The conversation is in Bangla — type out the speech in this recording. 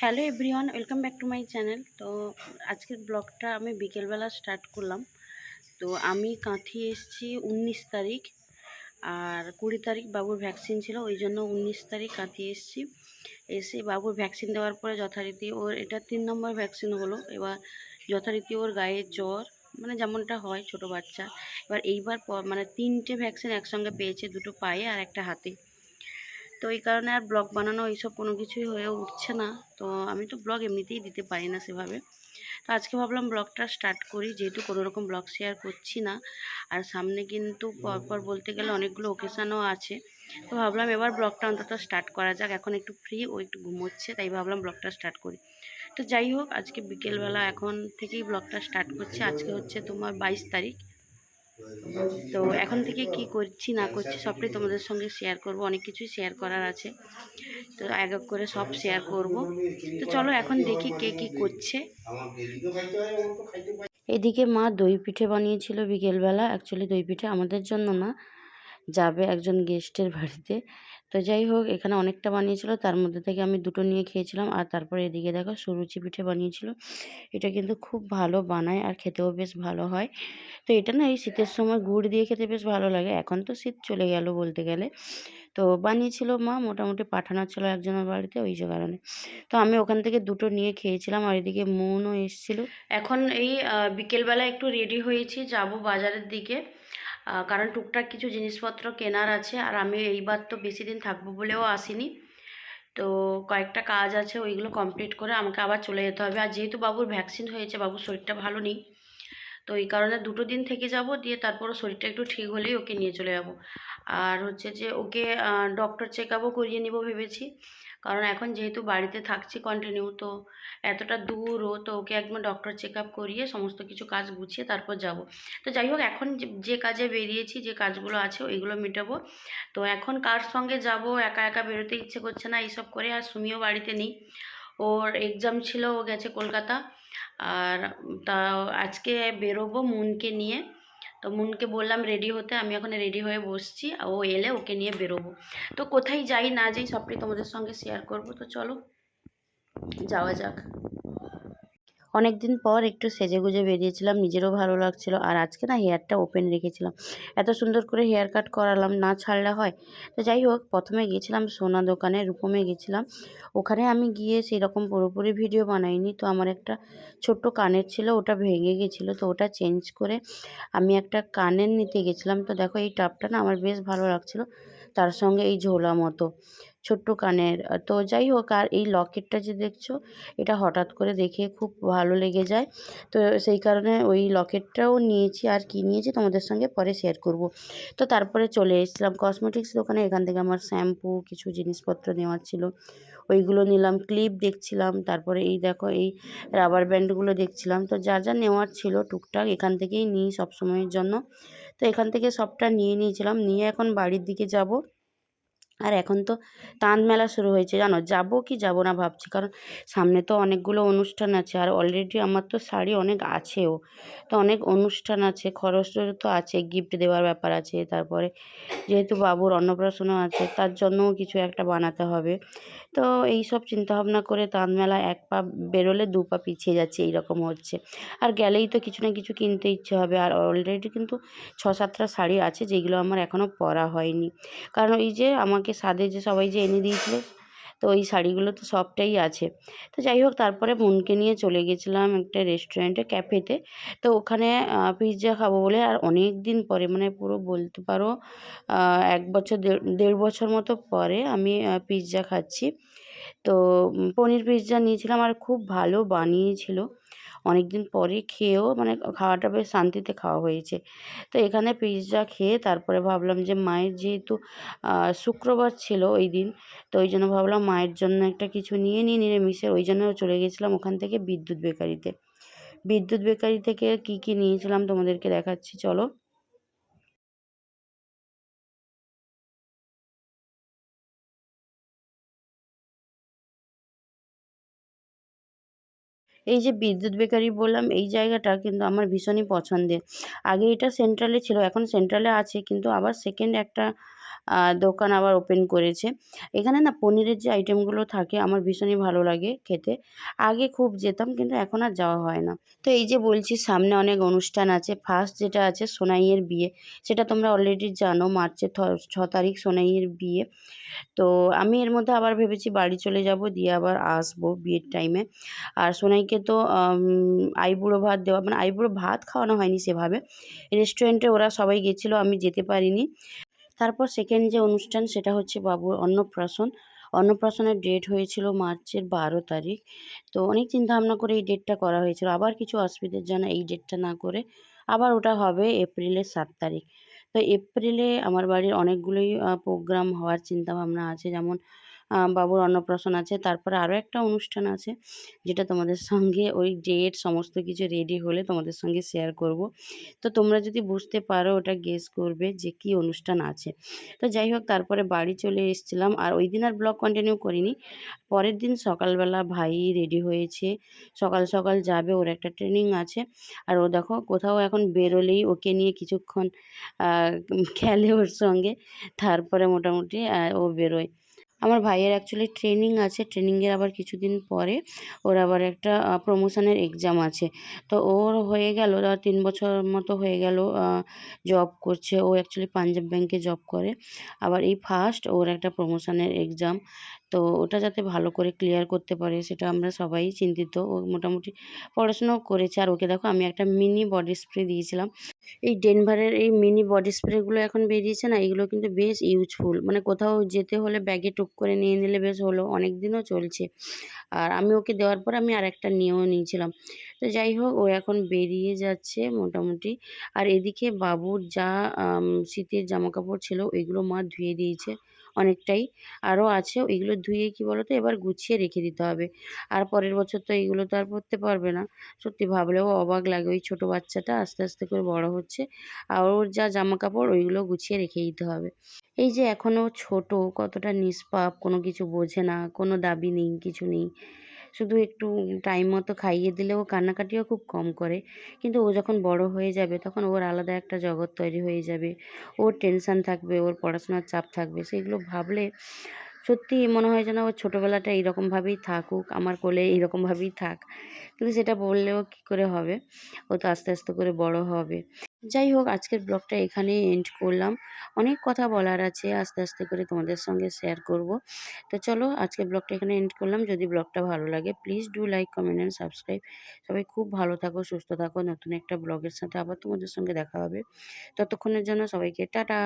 Hello everyone, welcome back to my channel. তো আজকের ব্লগটা আমি বিকেলবেলা স্টার্ট করলাম। তো আমি কাঁথি এসেছি 19 তারিখ, আর 20 তারিখ বাবুর ভ্যাকসিন ছিল, ওই জন্য 19 তারিখ কাঁথি এসেছি। এসে বাবুর ভ্যাকসিন দেওয়ার পরে যথারীতি ওর এটা 3 নম্বর ভ্যাকসিন হলো। এবার যথারীতি ওর গায়ে জ্বর, মানে যেমনটা হয় ছোট বাচ্চা। এবার এইবার মানে 3টে ভ্যাকসিন একসঙ্গে পেয়েছে, 2টো পায়ে আর একটা হাতে। তো এই কারণে আর ব্লগ বানানো এইসব কোনো কিছুই হয়ে উঠছে না। তো আমি তো ব্লগ এমনিতেই দিতে পারি না সেভাবে। তো আজকে ভাবলাম ব্লগটা স্টার্ট করি, যেহেতু কোনো রকম ব্লগ শেয়ার করছি না। আর সামনে কিন্তু পরপর বলতে গেলে অনেকগুলো ওকেশানও আছে। তো ভাবলাম এবার ব্লগটা অন্তত স্টার্ট করা যাক। এখন একটু ফ্রি, ও একটু ঘুমোচ্ছে, তাই ভাবলাম ব্লগটা স্টার্ট করি। তো যাই হোক, আজকে বিকেলবেলা এখন থেকেই ব্লগটা স্টার্ট করছি। আজকে হচ্ছে তোমার 22 তারিখ। তো এখন থেকে কি করছি না করছি সবটাই তোমাদের সঙ্গে শেয়ার করব। অনেক কিছুই শেয়ার করার আছে, তো এক এক করে সব শেয়ার করব। তো চলো এখন দেখি কে কি করছে। এদিকে মা দই পিঠে বানিয়েছিল বিকেলবেলা। অ্যাকচুয়ালি দই পিঠে আমাদের জন্য না, যাবে একজন গেস্টের বাড়িতে। তো যাই হোক, এখানে অনেকটা বানিয়েছিল, তার মধ্যে থেকে আমি 2টো নিয়ে খেয়েছিলাম। আর তারপরে এদিকে দেখো সুরুচি পিঠে বানিয়েছিল। এটা কিন্তু খুব ভালো বানায় আর খেতেও বেশ ভালো হয়। তো এটা না এই শীতের সময় গুড় দিয়ে খেতে বেশ ভালো লাগে। এখন তো শীত চলে গেল বলতে গেলে। তো বানিয়েছিল মা, মোটামুটি পাঠানো ছিল একজনের বাড়িতে, ওই যে কারণে। তো আমি ওখান থেকে 2টো নিয়ে খেয়েছিলাম। আর এদিকে মনও এসেছিলো। এখন এই বিকেলবেলা একটু রেডি হয়েছি, যাব বাজারের দিকে। কারণ টুকটাক কিছু জিনিসপত্র কেনার আছে। আর আমি এইবার তো বেশি দিন থাকবো বলেও আসিনি। তো কয়েকটা কাজ আছে, ওইগুলো কমপ্লিট করে আমাকে আবার চলে যেতে হবে। আর যেহেতু বাবুর ভ্যাকসিন হয়েছে, বাবুর শরীরটা ভালো নেই, তো এই কারণে 2টো দিন থেকে যাব, দিয়ে তারপরও শরীরটা একটু ঠিক হলেই ওকে নিয়ে চলে যাব। আর হচ্ছে যে ওকে ডক্টর চেক আপও করিয়ে নিব ভেবেছি। কারণ এখন যেহেতু বাড়িতে থাকছি কন্টিনিউ, তো এতটা দূরও, তো ওকে একবার ডক্টর চেক আপ করিয়ে সমস্ত কিছু কাজ গুছিয়ে তারপর যাব। তো যাই হোক, এখন যে কাজে বেরিয়েছি, যে কাজগুলো আছে ওইগুলো মেটাবো। তো এখন কার সঙ্গে যাব, একা একা বেরোতে ইচ্ছে করছে না এইসব করে। আর সুমিও বাড়িতে নেই, ওর এক্সাম ছিল, ও গেছে কলকাতা। আর তা আজকে বেরোবো মুনকে নিয়ে। তো মুনকে বললাম রেডি হতে, আমি এখন রেডি হয়ে বসছি, ও এলে ওকে নিয়ে বেরোবো। তো কোথায় যাই না যাই সবটাই তোমাদের সঙ্গে শেয়ার করব। তো চলো যাওয়া যাক। অনেক দিন পর একটু সেজেগুজে বেরিয়েছিলাম, নিজেরও ভালো লাগছিল। আর আজকে না হেয়ারটা ওপেন রেখেছিলাম, এত সুন্দর করে হেয়ার কাট করালাম, না ছাড়লে হয়। তো যাই হোক, প্রথমে গেছিলাম সোনা দোকানে, রূপমে গেছিলাম। ওখানে আমি গিয়ে সেরকম পুরোপুরি ভিডিও বানাইনি। তো আমার একটা ছোট্ট কানের ছিল, ওটা ভেঙে গেছিলো, তো ওটা চেঞ্জ করে আমি একটা কানের নিতে গেছিলাম। তো দেখো এই টাপটা না আমার বেশ ভালো লাগছিলো, তার সঙ্গে এই ঝোলা মতো ছোট্ট কানের। তো যাই হোক, আর এই লকেটটা যে দেখছো, এটা হঠাৎ করে দেখে খুব ভালো লেগে যায়। তো সেই কারণে ওই লকেটটাও নিয়েছি। আর কি নিয়েছি তোমাদের সঙ্গে পরে শেয়ার করব। তো তারপরে চলে এসেছিলাম কসমেটিক্স দোকানে। এখান থেকে আমার শ্যাম্পু, কিছু জিনিসপত্র নেওয়ার ছিল, ওইগুলো নিলাম। ক্লিপ দেখছিলাম, তারপরে এই দেখো এই রাবার ব্যান্ডগুলো দেখছিলাম। তো যা যা নেওয়ার ছিল টুকটাক এখান থেকেই নিই সবসময়ের জন্য। তো এখান থেকে সবটা নিয়ে নিয়েছিলাম, নিয়ে এখন বাড়ির দিকে যাব। আর এখন তো তাঁত মেলা শুরু হয়েছে, জানো যাব কি যাব না ভাবছি। কারণ সামনে তো অনেকগুলো অনুষ্ঠান আছে, আর অলরেডি আমার তো শাড়ি অনেক আছেও। তো অনেক অনুষ্ঠান আছে, খরচ তো আছে, গিফট দেওয়ার ব্যাপার আছে। তারপরে যেহেতু বাবুর অন্নপ্রাশনও আছে, তার জন্যও কিছু একটা বানাতে হবে। তো এই সব চিন্তাভাবনা করে তাঁত মেলা এক পা বেরোলে 2 পা পিছিয়ে যাচ্ছে, এইরকম হচ্ছে। আর গেলেই তো কিছু না কিছু কিনতে ইচ্ছে হবে। আর অলরেডি কিন্তু 6-7টা শাড়ি আছে, যেগুলো আমার এখনও পরা হয়নি। কারণ এই যে আমাকে সাদে যে সবাই যে এনে দিয়েছিল, তো ওই শাড়িগুলো তো সবটাই আছে। তো যাই হোক, তারপরে বোনকে নিয়ে চলে গেছিলাম একটা রেস্টুরেন্টে, ক্যাফেতে। তো ওখানে পিৎজা খাবো বলে, আর অনেক দিন পরে, মানে পুরো বলতে পারো 1 বছর 1.5 বছর মতো পরে আমি পিৎজা খাচ্ছি। তো পনির পিৎজা নিয়েছিলাম, আর খুব ভালো বানিয়েছিল। অনেক দিন পরে খেয়েও মানে খাওয়াটা বেশ শান্তিতে খাওয়া হয়েছে। তো এখানে পিৎজা খেয়ে তারপরে ভাবলাম যে মায়ের যেহেতু শুক্রবার ছিল ওই দিন, তো ওই জন্য ভাবলাম মায়ের জন্য একটা কিছু নিয়ে নিই নিরামিষে। ওই জন্য চলে গেছিলাম ওখান থেকে বিদ্যুৎ বেকারিতে। বিদ্যুৎ বেকারি থেকে কি কি নিয়েছিলাম তোমাদেরকে দেখাচ্ছি, চলো। এই যে বিদ্যুৎ বেকারি বললাম, এই জায়গাটা কিন্তু আমার ভীষণই পছন্দের। আগে এটা সেন্ট্রালে ছিল, এখন সেন্ট্রালে আছে, কিন্তু আবার সেকেন্ড একটা দোকান আবার ওপেন করেছে। এখানে না পনিরের যে আইটেমগুলো থাকে আমার ভীষণই ভালো লাগে খেতে। আগে খুব যেতাম কিন্তু এখন আর যাওয়া হয় না। তো এই যে বলছি সামনে অনেক অনুষ্ঠান আছে। ফার্স্ট যেটা আছে সোনাইয়ের বিয়ে। সেটা তোমরা অলরেডি জানো মার্চের ৬ তারিখ সোনাইয়ের বিয়ে। তো আমি এর মধ্যে আবার ভেবেছি বাড়ি চলে যাব, দিয়ে আবার আসবো বিয়ের টাইমে। আর সোনাইকে তো আইবুড়ো ভাত দেওয়া মানে আইবুড়ো ভাত খাওয়ানো হয়নি সেভাবে। রেস্টুরেন্টে ওরা সবাই গেছিলো, আমি যেতে পারিনি। তারপর সেকেন্ড যে অনুষ্ঠান সেটা হচ্ছে বাবুর অন্নপ্রাশন। অন্নপ্রাশনের ডেট হয়েছিল মার্চের ১২ তারিখ। তো অনেক চিন্তাভাবনা করে এই ডেটটা করা হয়েছিল। আবার কিছু অসুবিধার জন্য এই ডেটটা না করে আবার ওটা হবে এপ্রিলের ৭ তারিখ। তো এপ্রিলে আমার বাড়ির অনেকগুলোই প্রোগ্রাম হওয়ার চিন্তাভাবনা আছে। যেমন বাবুর অন্নপ্রাশন আছে, তারপরে আরও একটা অনুষ্ঠান আছে যেটা তোমাদের সঙ্গে ওই ডেট সমস্ত কিছু রেডি হলে তোমাদের সঙ্গে শেয়ার করব। তো তোমরা যদি বুঝতে পারো ওটা গেস করবে যে কী অনুষ্ঠান আছে। তো যাই হোক তারপরে বাড়ি চলে এসেছিলাম, আর ওই দিন আর ব্লগ কন্টিনিউ করিনি। পরের দিন সকালবেলা ভাই রেডি হয়েছে, সকাল সকাল যাবে, ওর একটা ট্রেনিং আছে। আর ও দেখো কোথাও এখন বেরোলেই ওকে নিয়ে কিছুক্ষণ খেলে ওর সঙ্গে, তারপরে মোটামুটি ও বেরোয়। আমার ভাইয়ের অ্যাকচুয়ালি ট্রেনিং আছে। ট্রেনিংয়ের আবার কিছুদিন পরে ওর আবার একটা প্রমোশনের এক্সাম আছে। তো ওর হয়ে গেল ৩ বছর মতো হয়ে গেল জব করছে। ও অ্যাকচুয়ালি পাঞ্জাব ব্যাংকে জব করে। আবার এই ফার্স্ট ওর একটা প্রমোশনের এক্সাম। তো ওটা যাতে ভালো করে ক্লিয়ার করতে পারে সেটা আমরা সবাই চিন্তিত। ও মোটামুটি পড়াশোনাও করেছে। আর ওকে দেখো আমি একটা মিনি বডি স্প্রে দিয়েছিলাম। এই ডেনভারের এই মিনি বডি স্প্রেগুলো এখন বেরিয়েছে না, এগুলো কিন্তু বেশ ইউজফুল। মানে কোথাও যেতে হলে ব্যাগে টুক করে নিয়ে নিলে বেশ হলো, অনেক দিনও চলছে। আর আমি ওকে দেওয়ার পর আমি আরেকটা নিয়েও নিয়েছিলাম। তো যাই হোক ও এখন বেরিয়ে যাচ্ছে মোটামুটি। আর এদিকে বাবুর যা শীতের জামাকাপড় ছিল ওইগুলো মা ধুয়ে দিয়েছে অনেকটাই। আরও আছে ওইগুলো ধুয়ে কী বলো তো এবার গুছিয়ে রেখে দিতে হবে। আর পরের বছর তো এইগুলো তো আর পরতে পারবে না। সত্যি ভাবলেও অবাক লাগে, ওই ছোটো বাচ্চাটা আস্তে আস্তে করে বড় হচ্ছে। আর ওর যা জামাকাপড় ওইগুলো গুছিয়ে রেখে দিতে হবে। এই যে এখনও ছোট, কতটা নিষ্পাপ, কোনো কিছু বোঝে না, কোনো দাবি নেই, কিছু নেই। শুধু একটু টাইম মতো খাইয়ে দিলেও কান্নাকাটিও খুব কম করে। কিন্তু ও যখন বড় হয়ে যাবে তখন ওর আলাদা একটা জগৎ তৈরি হয়ে যাবে। ওর টেনশান থাকবে, ওর পড়াশোনার চাপ থাকবে। সেগুলো ভাবলে সত্যিই মনে হয় যেন ওর ছোটোবেলাটা এইরকমভাবেই থাকুক, আমার কোলে এইরকমভাবেই থাক। কিন্তু সেটা বললেও কী করে হবে? ও তো আস্তে আস্তে করে বড় হবে। যাই হোক আজকের ব্লগটা এখানেই এন্ড করলাম। অনেক কথা বলার আছে, আস্তে আস্তে করে তোমাদের সঙ্গে শেয়ার করব। তো চলো আজকের ব্লগটা এখানে এন্ড করলাম। যদি ব্লগটা ভালো লাগে please do like, comment and subscribe. সবাই খুব ভালো থাকো, সুস্থ থাকো। নতুন একটা ব্লগের সাথে আবার তোমাদের সঙ্গে দেখা হবে। ততক্ষণের জন্য সবাইকে টাটা।